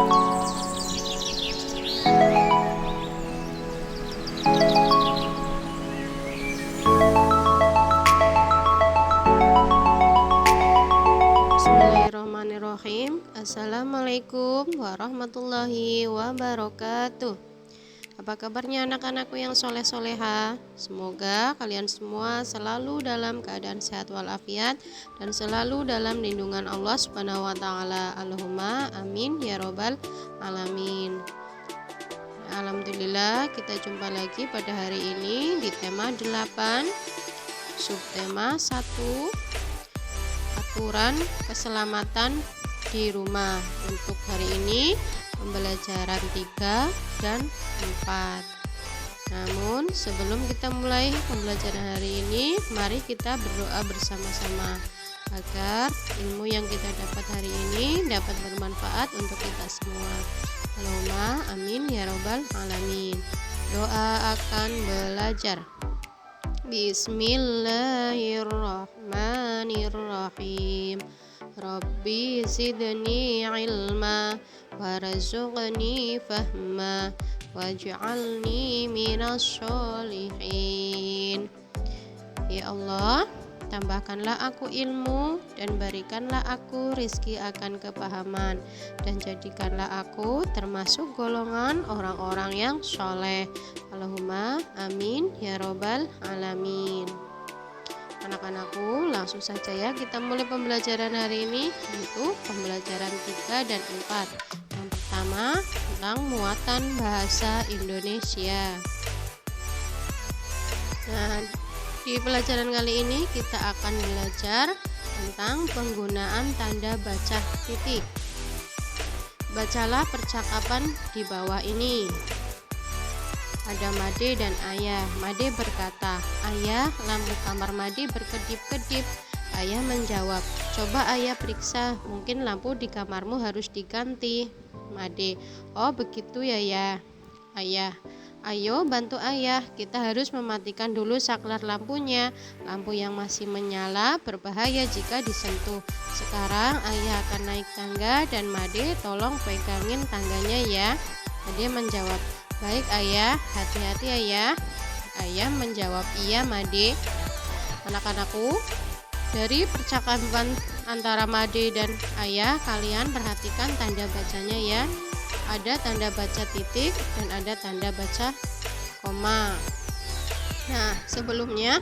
Bismillahirrahmanirrahim. Assalamualaikum warahmatullahi wabarakatuh. Apa kabarnya anak-anakku yang soleh-soleha? Semoga kalian semua selalu dalam keadaan sehat walafiat dan selalu dalam lindungan Allah Subhanahu wa taala. Allahumma amin ya robbal alamin. Alhamdulillah, kita jumpa lagi pada hari ini di tema 8, subtema 1, aturan keselamatan di rumah. Untuk hari ini pembelajaran 3 dan 4. Namun sebelum kita mulai pembelajaran hari ini, mari kita berdoa bersama-sama agar ilmu yang kita dapat hari ini dapat bermanfaat untuk kita semua. Allahumma amin ya robbal alamin. Doa akan belajar. Bismillahirrahmanirrahim. Rabbi zidni ilma warzuqni fahma waj'alni minas sholihin. Ya Allah, tambahkanlah aku ilmu dan berikanlah aku rizki akan kepahaman, dan jadikanlah aku termasuk golongan orang-orang yang soleh. Allahumma amin ya robbal alamin. Anak-anakku, langsung saja ya kita mulai pembelajaran hari ini, yaitu pembelajaran 3 dan 4. Yang pertama tentang muatan bahasa Indonesia. Nah, di pelajaran kali ini kita akan belajar tentang penggunaan tanda baca titik. Bacalah percakapan di bawah ini. Ada Made dan Ayah. Made berkata, "Ayah, lampu kamar Made berkedip-kedip." Ayah menjawab, "Coba Ayah periksa, mungkin lampu di kamarmu harus diganti." Made, "Oh begitu ya. Ayah, ayo bantu Ayah, kita harus mematikan dulu saklar lampunya. Lampu yang masih menyala berbahaya jika disentuh. Sekarang Ayah akan naik tangga dan Made tolong pegangin tangganya ya." Made menjawab, "Baik Ayah, hati-hati Ayah." Ayah menjawab, "Iya Made." Anak-anakku, dari percakapan antara Made dan Ayah, kalian perhatikan tanda bacanya ya. Ada tanda baca titik dan ada tanda baca koma. Nah, sebelumnya,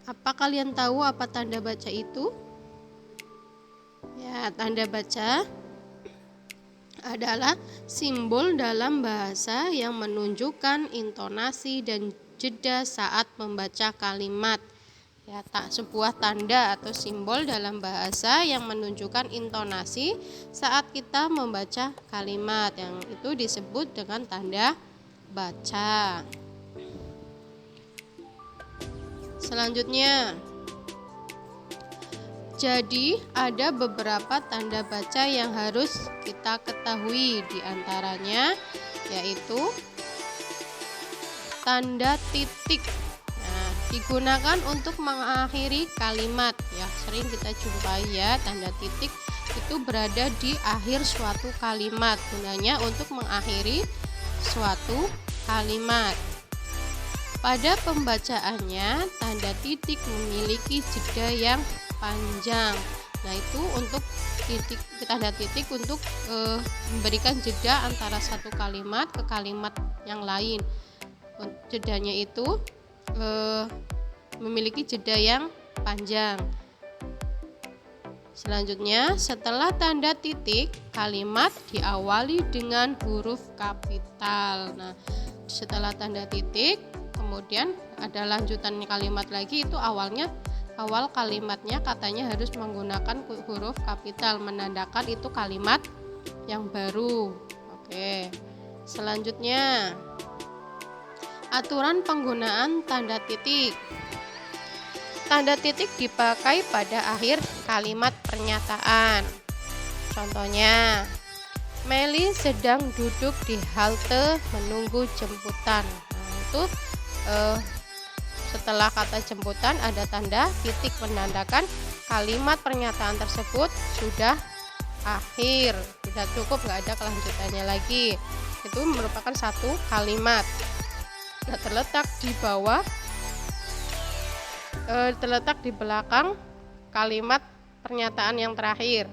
apa kalian tahu apa tanda baca itu? Ya, tanda baca adalah simbol dalam bahasa yang menunjukkan intonasi dan jeda saat membaca kalimat. Ya, sebuah tanda atau simbol dalam bahasa yang menunjukkan intonasi saat kita membaca kalimat, yang itu disebut dengan tanda baca. Selanjutnya, jadi ada beberapa tanda baca yang harus kita ketahui, diantaranya yaitu tanda titik. Nah, digunakan untuk mengakhiri kalimat ya, sering kita jumpai ya, tanda titik itu berada di akhir suatu kalimat, gunanya untuk mengakhiri suatu kalimat. Pada pembacaannya, tanda titik memiliki jeda yang panjang. Nah, itu untuk tanda titik untuk memberikan jeda antara satu kalimat ke kalimat yang lain. Jedanya itu memiliki jeda yang panjang. Selanjutnya, setelah tanda titik, kalimat diawali dengan huruf kapital. Nah, setelah tanda titik, kemudian ada lanjutan kalimat lagi, itu awal kalimatnya katanya harus menggunakan huruf kapital, menandakan itu kalimat yang baru. Oke. Selanjutnya, aturan penggunaan tanda titik. Tanda titik dipakai pada akhir kalimat pernyataan. Contohnya, Meli sedang duduk di halte menunggu jemputan. Nah, itu setelah kata jemputan ada tanda titik menandakan kalimat pernyataan tersebut sudah akhir, sudah cukup, nggak ada kelanjutannya lagi. Itu merupakan satu kalimat. Nah, terletak di belakang kalimat pernyataan yang terakhir.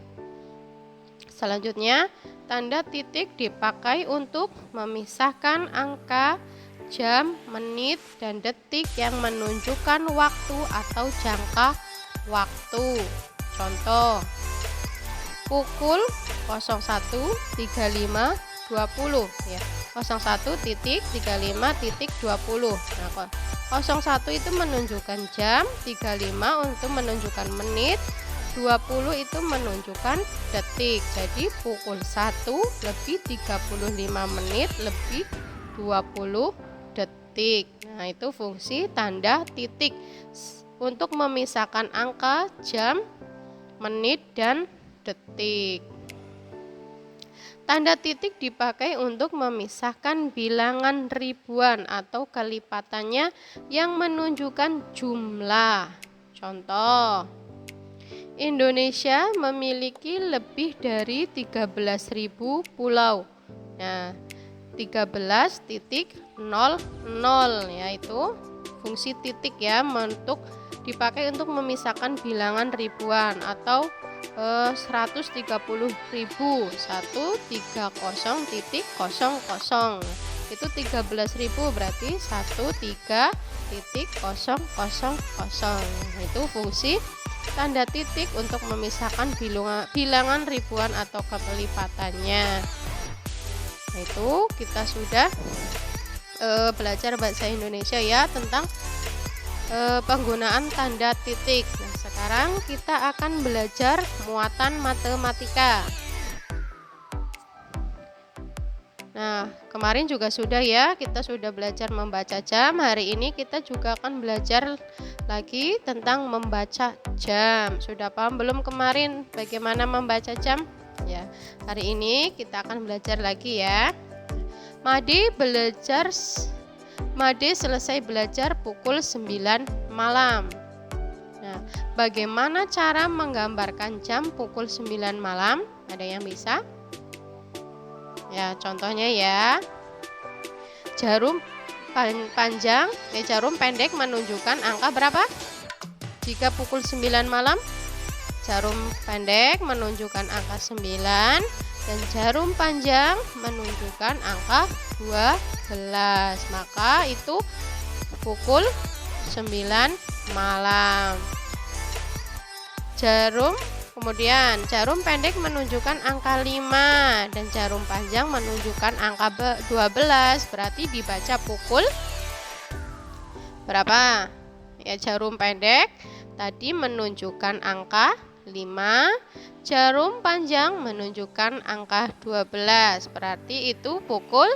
Selanjutnya, tanda titik dipakai untuk memisahkan angka, jam, menit, dan detik yang menunjukkan waktu atau jangka waktu. Contoh, pukul 01.35.20 ya. 01.35.20. Nah, 01 itu menunjukkan jam, 35 untuk menunjukkan menit, 20 itu menunjukkan detik. Jadi pukul 1 lebih 35 menit lebih 20 detik. Nah, itu fungsi tanda titik untuk memisahkan angka, jam, menit, dan detik. Tanda titik dipakai untuk memisahkan bilangan ribuan atau kelipatannya yang menunjukkan jumlah. Contoh, Indonesia memiliki lebih dari 13.000 pulau. Nah, 13.00 yaitu fungsi titik ya, untuk dipakai untuk memisahkan bilangan ribuan atau 130.000, 130.00 itu 13.000 berarti 13.000. Itu fungsi tanda titik untuk memisahkan bilangan ribuan atau kelipatannya. Nah, itu kita sudah belajar bahasa Indonesia ya tentang penggunaan tanda titik. Nah, sekarang kita akan belajar muatan matematika. Nah, kemarin juga sudah ya, kita sudah belajar membaca jam. Hari ini kita juga akan belajar lagi tentang membaca jam. Sudah paham belum kemarin bagaimana membaca jam? Ya, hari ini kita akan belajar lagi ya. Made selesai belajar pukul 9 malam. Nah, bagaimana cara menggambarkan jam pukul 9 malam? Ada yang bisa? Ya, contohnya ya. Jarum pendek menunjukkan angka berapa? Jika pukul 9 malam, jarum pendek menunjukkan angka 9 dan jarum panjang menunjukkan angka 12. Maka itu pukul 9 malam. Kemudian jarum pendek menunjukkan angka 5 dan jarum panjang menunjukkan angka 12. Berarti dibaca pukul berapa? Ya, jarum pendek tadi menunjukkan angka 5, jarum panjang menunjukkan angka 12. Berarti itu pukul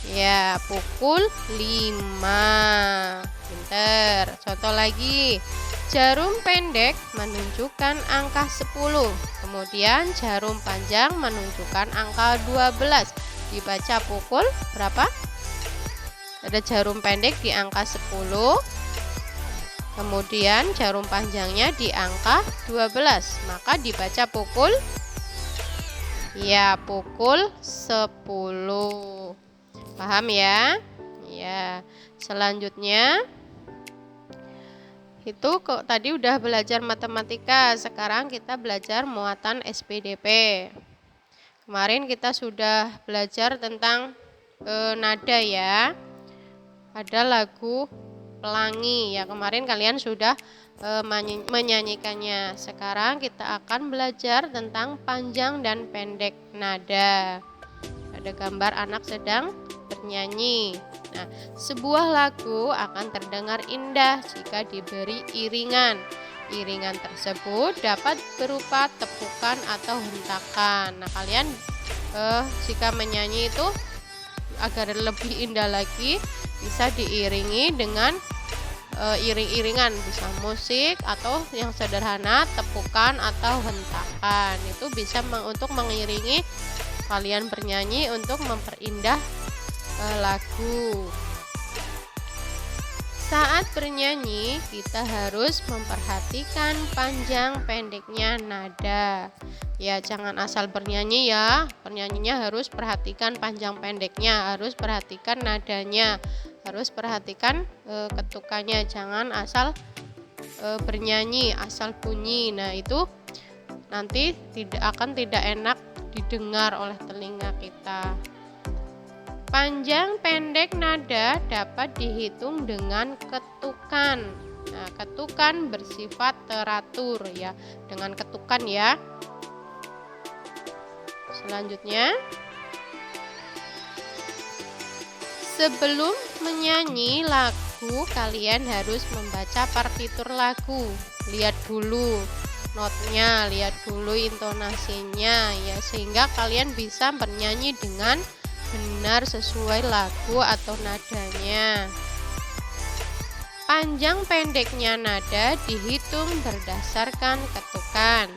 5. Pinter. Contoh lagi. Jarum pendek menunjukkan angka 10. Kemudian jarum panjang menunjukkan angka 12. Dibaca pukul berapa? Ada jarum pendek di angka 10. Kemudian jarum panjangnya di angka 12. Maka dibaca pukul 10. Paham ya? Ya. Selanjutnya itu tadi udah belajar matematika, sekarang kita belajar muatan SPDP. Kemarin kita sudah belajar tentang nada ya. Ada lagu Pelangi ya, kemarin kalian sudah menyanyikannya. Sekarang kita akan belajar tentang panjang dan pendek nada. Ada gambar anak sedang bernyanyi. Nah, sebuah lagu akan terdengar indah jika diberi iringan. Iringan tersebut dapat berupa tepukan atau hentakan. Nah, kalian jika menyanyi itu agar lebih indah lagi bisa diiringi dengan iring-iringan, bisa musik atau yang sederhana tepukan atau hentakan. Itu bisa untuk mengiringi kalian bernyanyi untuk memperindah lagu. Saat bernyanyi, kita harus memperhatikan panjang pendeknya nada. Ya, jangan asal bernyanyi ya. Penyanyinya harus perhatikan panjang pendeknya, harus perhatikan nadanya, harus perhatikan ketukannya. Jangan asal bernyanyi, asal bunyi. Nah, itu nanti tidak enak didengar oleh telinga kita. Panjang pendek nada dapat dihitung dengan ketukan. Nah, ketukan bersifat teratur ya, dengan ketukan ya. Selanjutnya, sebelum menyanyi lagu, kalian harus membaca partitur lagu. Lihat dulu notnya, lihat dulu intonasinya ya, sehingga kalian bisa bernyanyi dengan benar sesuai lagu atau nadanya. Panjang pendeknya nada dihitung berdasarkan ketukan.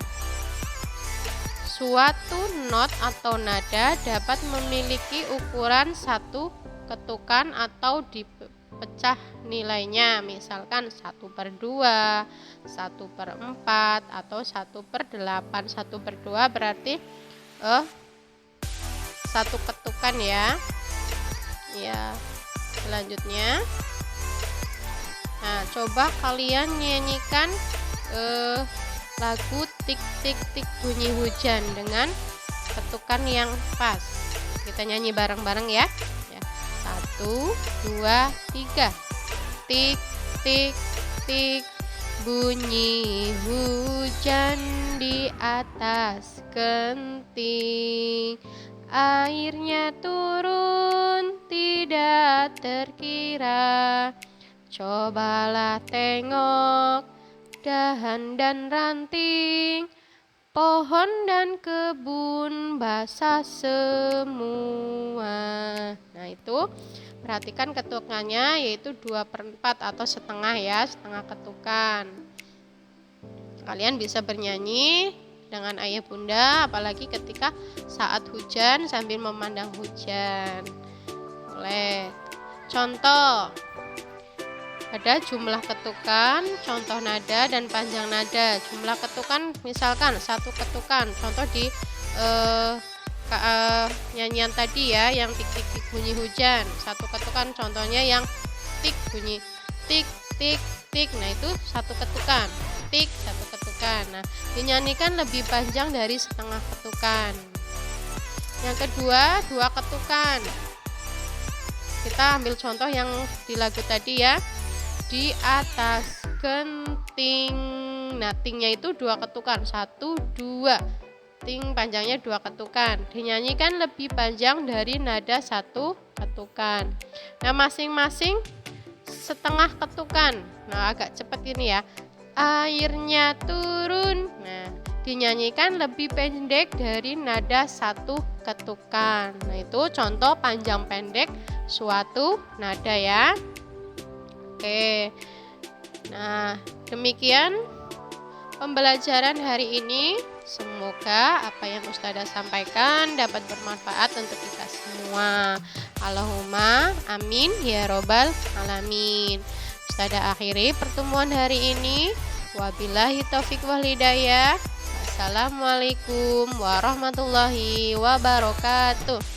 Suatu not atau nada dapat memiliki ukuran satu ketukan atau dipecah nilainya, misalkan 1/2, 1/4, atau 1/8. 1/2 berarti satu ketukan ya. Ya, selanjutnya, nah coba kalian nyanyikan lagu tik tik tik bunyi hujan dengan ketukan yang pas. Kita nyanyi bareng-bareng ya. 1, 2, 3. Tik tik tik bunyi hujan di atas genting. Airnya turun tidak terkira. Cobalah tengok dahan dan ranting, pohon dan kebun basah semua. Nah, itu perhatikan ketukannya, yaitu 2/4 atau setengah ya, setengah ketukan. Kalian bisa bernyanyi dengan ayah bunda, apalagi ketika saat hujan sambil memandang hujan. Boleh. Contoh, ada jumlah ketukan, contoh nada, dan panjang nada. Jumlah ketukan misalkan 1 ketukan, contoh di nyanyian tadi ya, yang tik tik tik bunyi hujan. 1 ketukan contohnya yang tik bunyi tik tik tik. Nah, itu 1 ketukan. Tik, 1 ketukan. Nah, dinyanyikan lebih panjang dari setengah ketukan. Yang kedua, 2 ketukan. Kita ambil contoh yang di lagu tadi ya. Di atas genting. Nah, tingnya itu 2 ketukan. 1, 2. Ting panjangnya 2 ketukan. Dinyanyikan lebih panjang dari nada 1 ketukan. Nah, masing-masing setengah ketukan. Nah, agak cepat ini ya. Airnya turun. Nah, dinyanyikan lebih pendek dari nada 1 ketukan. Nah, itu contoh panjang pendek suatu nada ya. Oke. Nah, demikian pembelajaran hari ini. Semoga apa yang Ustazah sampaikan dapat bermanfaat untuk kita semua. Allahumma amin ya robbal alamin. Ustazah akhiri pertemuan hari ini. Wabillahi taufiq wal hidayah. Assalamualaikum warahmatullahi wabarakatuh.